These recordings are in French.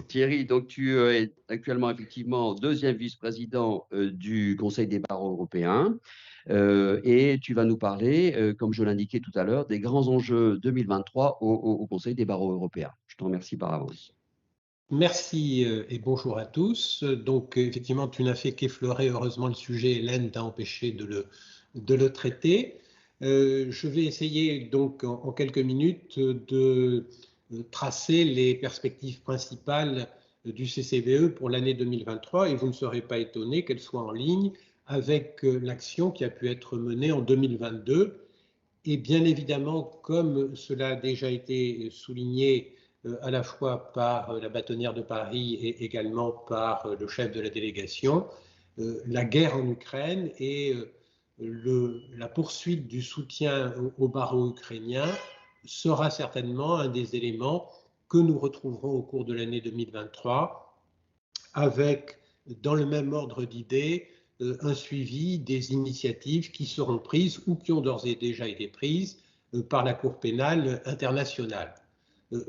Thierry, donc tu es actuellement effectivement deuxième vice-président du Conseil des barreaux européens et tu vas nous parler, comme je l'indiquais tout à l'heure, des grands enjeux 2023 au Conseil des barreaux européens. Je te remercie par avance. Merci et bonjour à tous. Donc, effectivement, tu n'as fait qu'effleurer heureusement le sujet, Hélène t'a empêché de le traiter. Je vais essayer donc en quelques minutes de tracer les perspectives principales du CCBE pour l'année 2023 et vous ne serez pas étonnés qu'elles soient en ligne avec l'action qui a pu être menée en 2022. Et bien évidemment, comme cela a déjà été souligné à la fois par la bâtonnière de Paris et également par le chef de la délégation, la guerre en Ukraine et la poursuite du soutien au barreau ukrainien sera certainement un des éléments que nous retrouverons au cours de l'année 2023 avec, dans le même ordre d'idées, un suivi des initiatives qui seront prises ou qui ont d'ores et déjà été prises par la Cour pénale internationale.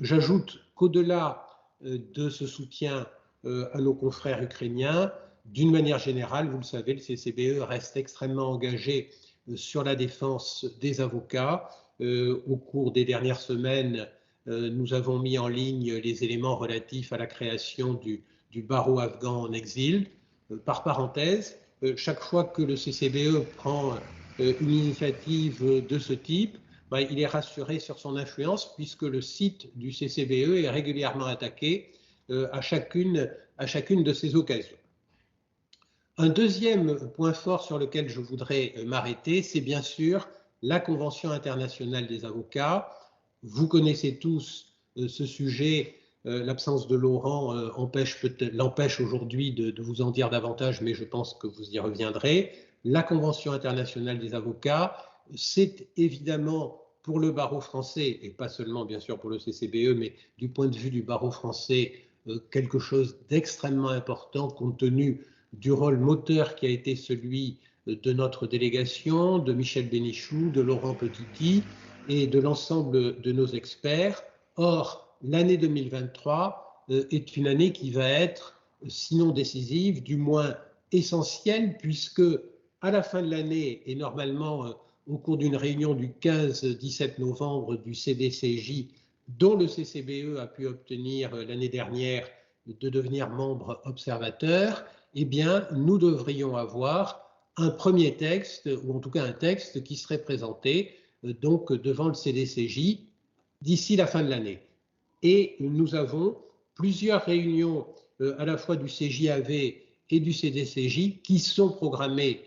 J'ajoute qu'au-delà de ce soutien à nos confrères ukrainiens, d'une manière générale, vous le savez, le CCBE reste extrêmement engagé sur la défense des avocats. Au cours des dernières semaines, nous avons mis en ligne les éléments relatifs à la création du barreau afghan en exil. Par parenthèse, chaque fois que le CCBE prend une initiative de ce type, il est rassuré sur son influence puisque le site du CCBE est régulièrement attaqué à chacune de ces occasions. Un deuxième point fort sur lequel je voudrais m'arrêter, c'est bien sûr la Convention internationale des avocats. Vous connaissez tous ce sujet. L'absence de Laurent l'empêche aujourd'hui de vous en dire davantage, mais je pense que vous y reviendrez. La Convention internationale des avocats, c'est évidemment pour le barreau français, et pas seulement bien sûr pour le CCBE, mais du point de vue du barreau français, quelque chose d'extrêmement important compte tenu du rôle moteur qui a été celui de notre délégation, de Michel Bénichou, de Laurent Petiti et de l'ensemble de nos experts. Or, l'année 2023 est une année qui va être, sinon décisive, du moins essentielle, puisque à la fin de l'année, et normalement au cours d'une réunion du 15-17 novembre du CDCJ, dont le CCBE a pu obtenir l'année dernière de devenir membre observateur, eh bien, nous devrions avoir un premier texte, ou en tout cas un texte qui serait présenté donc devant le CDCJ d'ici la fin de l'année. Et nous avons plusieurs réunions à la fois du CJAV et du CDCJ qui sont programmées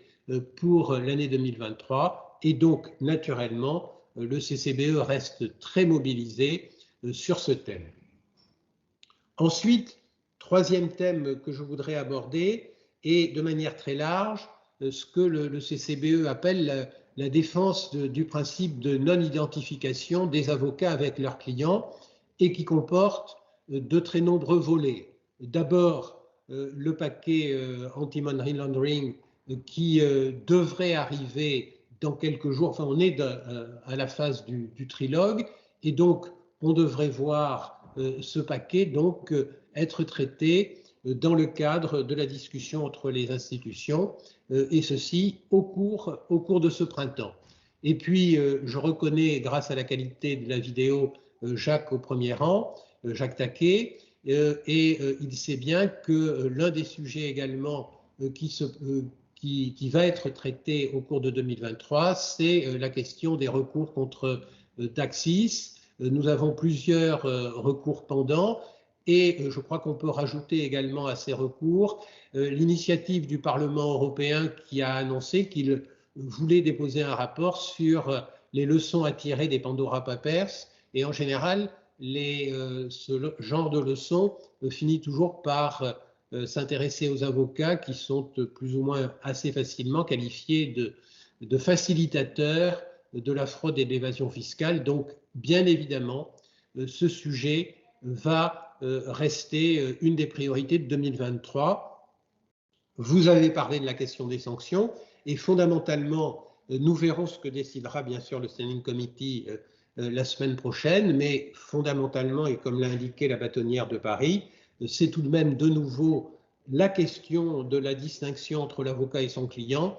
pour l'année 2023 et donc naturellement le CCBE reste très mobilisé sur ce thème. Ensuite, troisième thème que je voudrais aborder est de manière très large ce que le CCBE appelle la défense du principe de non-identification des avocats avec leurs clients et qui comporte de très nombreux volets. D'abord, le paquet anti-money laundering qui devrait arriver dans quelques jours. Enfin, on est à la phase du trilogue et donc on devrait voir ce paquet donc être traité dans le cadre de la discussion entre les institutions et ceci au cours de ce printemps. Et puis, je reconnais, grâce à la qualité de la vidéo, Jacques au premier rang, Jacques Taquet, et il sait bien que l'un des sujets également qui va être traité au cours de 2023, c'est la question des recours contre Taxis. Nous avons plusieurs recours pendants et je crois qu'on peut rajouter également à ces recours l'initiative du Parlement européen qui a annoncé qu'il voulait déposer un rapport sur les leçons à tirer des Pandora Papers et en général, ce genre de leçons finit toujours par s'intéresser aux avocats qui sont plus ou moins assez facilement qualifiés de facilitateurs de la fraude et de l'évasion fiscale. Donc, bien évidemment, ce sujet va rester une des priorités de 2023. Vous avez parlé de la question des sanctions et fondamentalement, nous verrons ce que décidera bien sûr le Standing Committee la semaine prochaine, mais fondamentalement, et comme l'a indiqué la bâtonnière de Paris, c'est tout de même de nouveau la question de la distinction entre l'avocat et son client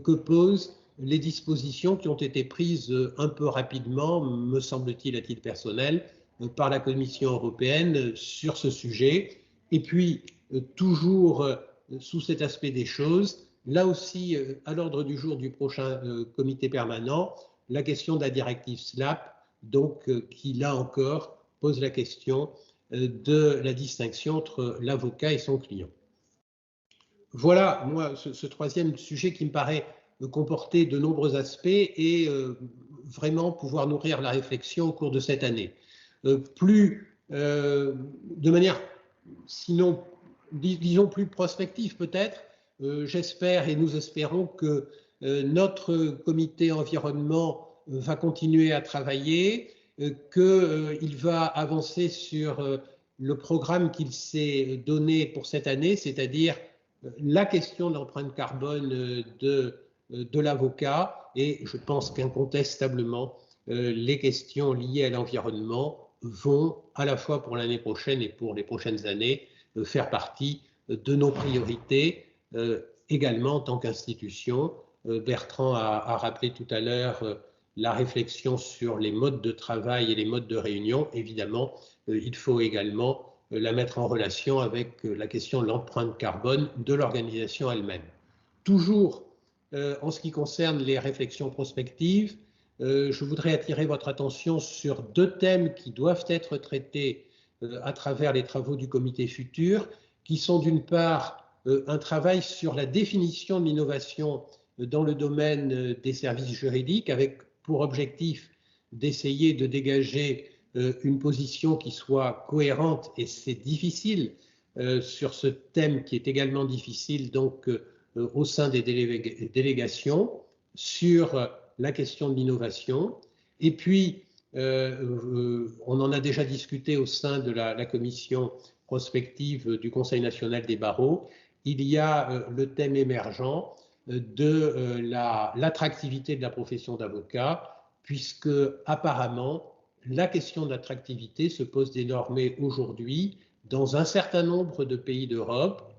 que posent les dispositions qui ont été prises un peu rapidement, me semble-t-il à titre personnel, par la Commission européenne sur ce sujet. Et puis, toujours sous cet aspect des choses, là aussi, à l'ordre du jour du prochain comité permanent, la question de la directive SLAP, donc qui là encore pose la question de la distinction entre l'avocat et son client. Voilà, moi, ce troisième sujet qui me paraît comporter de nombreux aspects et vraiment pouvoir nourrir la réflexion au cours de cette année. De manière, sinon, disons plus prospective peut-être, j'espère et nous espérons que notre comité environnement va continuer à travailler, qu'il va avancer sur le programme qu'il s'est donné pour cette année, c'est-à-dire la question de l'empreinte carbone de l'avocat, et je pense qu'incontestablement, les questions liées à l'environnement vont, à la fois pour l'année prochaine et pour les prochaines années, faire partie de nos priorités, également en tant qu'institution. Bertrand a rappelé tout à l'heure la réflexion sur les modes de travail et les modes de réunion. Évidemment, il faut également la mettre en relation avec la question de l'empreinte carbone de l'organisation elle-même. Toujours en ce qui concerne les réflexions prospectives, je voudrais attirer votre attention sur deux thèmes qui doivent être traités à travers les travaux du comité futur, qui sont d'une part un travail sur la définition de l'innovation dans le domaine des services juridiques, avec pour objectif d'essayer de dégager une position qui soit cohérente, et c'est difficile sur ce thème qui est également difficile donc au sein des délégations, sur la question de l'innovation. Et puis, on en a déjà discuté au sein de la commission prospective du Conseil national des barreaux, il y a le thème émergent de l'attractivité de la profession d'avocat, puisque apparemment, la question de l'attractivité se pose désormais aujourd'hui dans un certain nombre de pays d'Europe,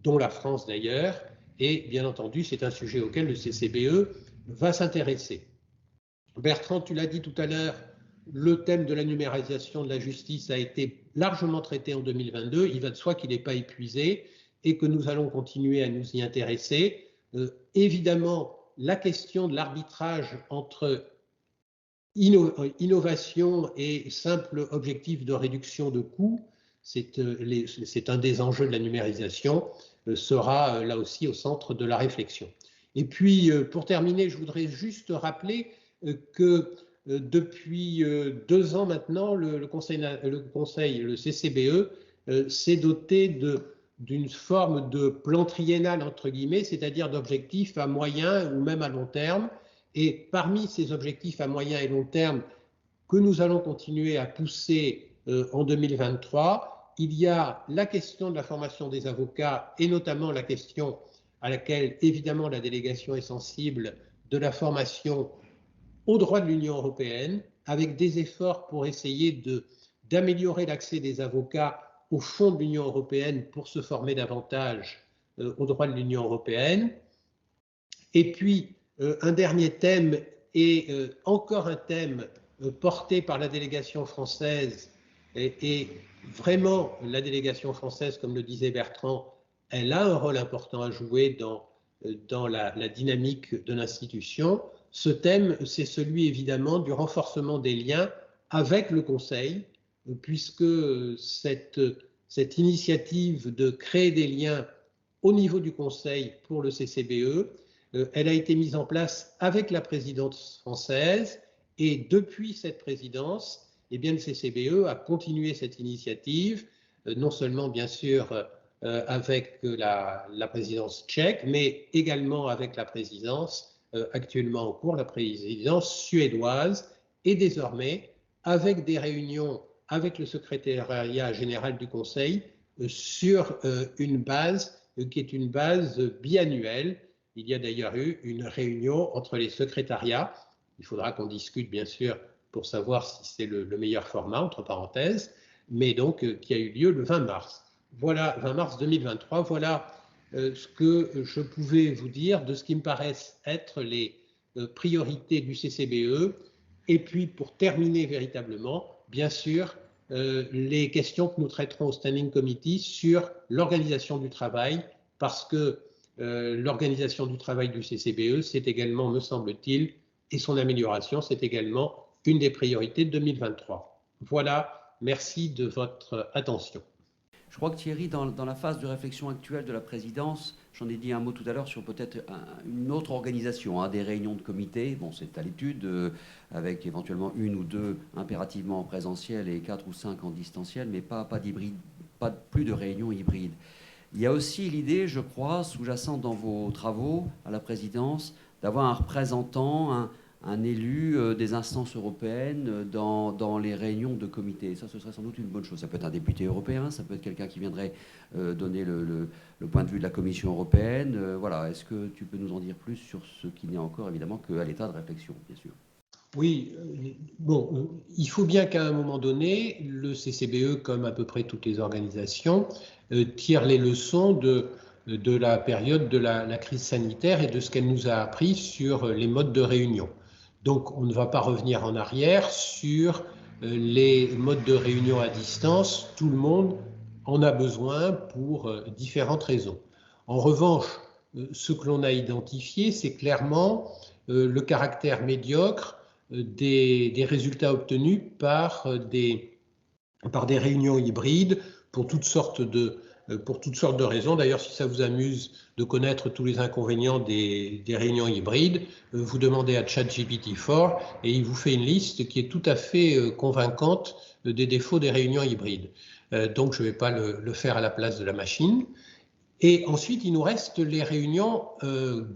dont la France d'ailleurs, et bien entendu, c'est un sujet auquel le CCBE va s'intéresser. Bertrand, tu l'as dit tout à l'heure, le thème de la numérisation de la justice a été largement traité en 2022. Il va de soi qu'il n'est pas épuisé et que nous allons continuer à nous y intéresser. Évidemment, la question de l'arbitrage entre innovation et simple objectif de réduction de coûts, c'est un des enjeux de la numérisation, sera là aussi au centre de la réflexion. Et puis, pour terminer, je voudrais juste rappeler que depuis 2 ans maintenant, le CCBE s'est doté d'une forme de plan triennal, entre guillemets, c'est-à-dire d'objectifs à moyen ou même à long terme. Et parmi ces objectifs à moyen et long terme que nous allons continuer à pousser en 2023, il y a la question de la formation des avocats et notamment la question à laquelle évidemment la délégation est sensible de la formation au droit de l'Union européenne, avec des efforts pour essayer d'améliorer l'accès des avocats au fond de l'Union européenne pour se former davantage au droit de l'Union européenne. Et puis, un dernier thème et encore un thème porté par la délégation française, et vraiment la délégation française, comme le disait Bertrand, elle a un rôle important à jouer dans la dynamique de l'institution. Ce thème, c'est celui évidemment du renforcement des liens avec le Conseil, puisque cette initiative de créer des liens au niveau du Conseil pour le CCBE, elle a été mise en place avec la présidence française, et depuis cette présidence, eh bien, le CCBE a continué cette initiative, non seulement bien sûr avec la présidence tchèque, mais également avec la présidence actuellement en cours, la présidence suédoise, et désormais avec des réunions avec le secrétariat général du Conseil sur une base qui est une base biannuelle. Il y a d'ailleurs eu une réunion entre les secrétariats. Il faudra qu'on discute, bien sûr, pour savoir si c'est le meilleur format, entre parenthèses, mais donc qui a eu lieu le 20 mars. Voilà, 20 mars 2023, voilà ce que je pouvais vous dire de ce qui me paraissent être les priorités du CCBE. Et puis, pour terminer véritablement, bien sûr, les questions que nous traiterons au Standing Committee sur l'organisation du travail, parce que l'organisation du travail du CCBE, c'est également, me semble-t-il, et son amélioration, c'est également une des priorités de 2023. Voilà, merci de votre attention. Je crois que Thierry, dans la phase de réflexion actuelle de la présidence, j'en ai dit un mot tout à l'heure sur peut-être une autre organisation, hein, des réunions de comité. Bon, c'est à l'étude, avec éventuellement 1 ou 2 impérativement en présentiel et 4 ou 5 en distanciel, mais pas d'hybride, pas plus de réunions hybrides. Il y a aussi l'idée, je crois, sous-jacente dans vos travaux à la présidence, d'avoir un représentant, un élu des instances européennes dans les réunions de comité. Ça, ce serait sans doute une bonne chose. Ça peut être un député européen, ça peut être quelqu'un qui viendrait donner le point de vue de la Commission européenne. Voilà. Est-ce que tu peux nous en dire plus sur ce qui n'est encore évidemment qu'à l'état de réflexion, bien sûr? Oui, bon, il faut bien qu'à un moment donné, le CCBE, comme à peu près toutes les organisations, tire les leçons de la période de la crise sanitaire et de ce qu'elle nous a appris sur les modes de réunion. Donc, on ne va pas revenir en arrière sur les modes de réunion à distance. Tout le monde en a besoin pour différentes raisons. En revanche, ce que l'on a identifié, c'est clairement le caractère médiocre des résultats obtenus par des réunions hybrides pour toutes sortes de raisons. D'ailleurs, si ça vous amuse de connaître tous les inconvénients des réunions hybrides, vous demandez à ChatGPT-4 et il vous fait une liste qui est tout à fait convaincante des défauts des réunions hybrides. Donc, je ne vais pas le faire à la place de la machine. Et ensuite, il nous reste les réunions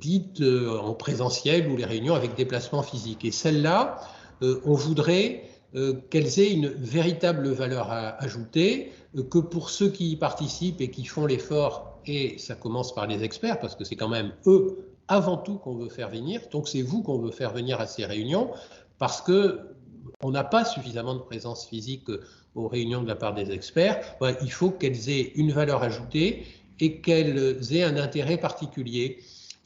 dites en présentiel ou les réunions avec déplacement physique. Et celles-là, on voudrait qu'elles aient une véritable valeur ajoutée, que pour ceux qui y participent et qui font l'effort, et ça commence par les experts, parce que c'est quand même eux avant tout qu'on veut faire venir, donc c'est vous qu'on veut faire venir à ces réunions, parce qu'on n'a pas suffisamment de présence physique aux réunions de la part des experts. Ouais, il faut qu'elles aient une valeur ajoutée et qu'elles aient un intérêt particulier,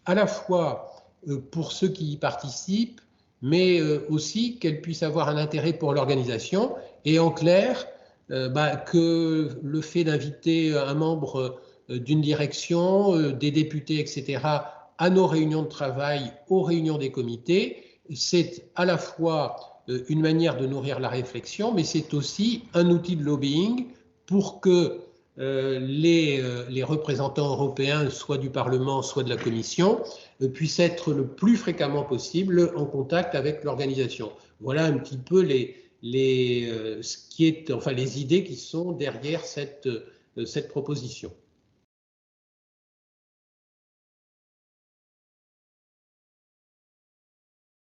à la fois pour ceux qui y participent, mais aussi qu'elles puissent avoir un intérêt pour l'organisation. Et en clair, que le fait d'inviter un membre d'une direction, des députés, etc., à nos réunions de travail, aux réunions des comités, c'est à la fois une manière de nourrir la réflexion, mais c'est aussi un outil de lobbying pour que les représentants européens, soit du Parlement, soit de la Commission, puissent être le plus fréquemment possible en contact avec l'organisation. Voilà un petit peu les idées qui sont derrière cette proposition.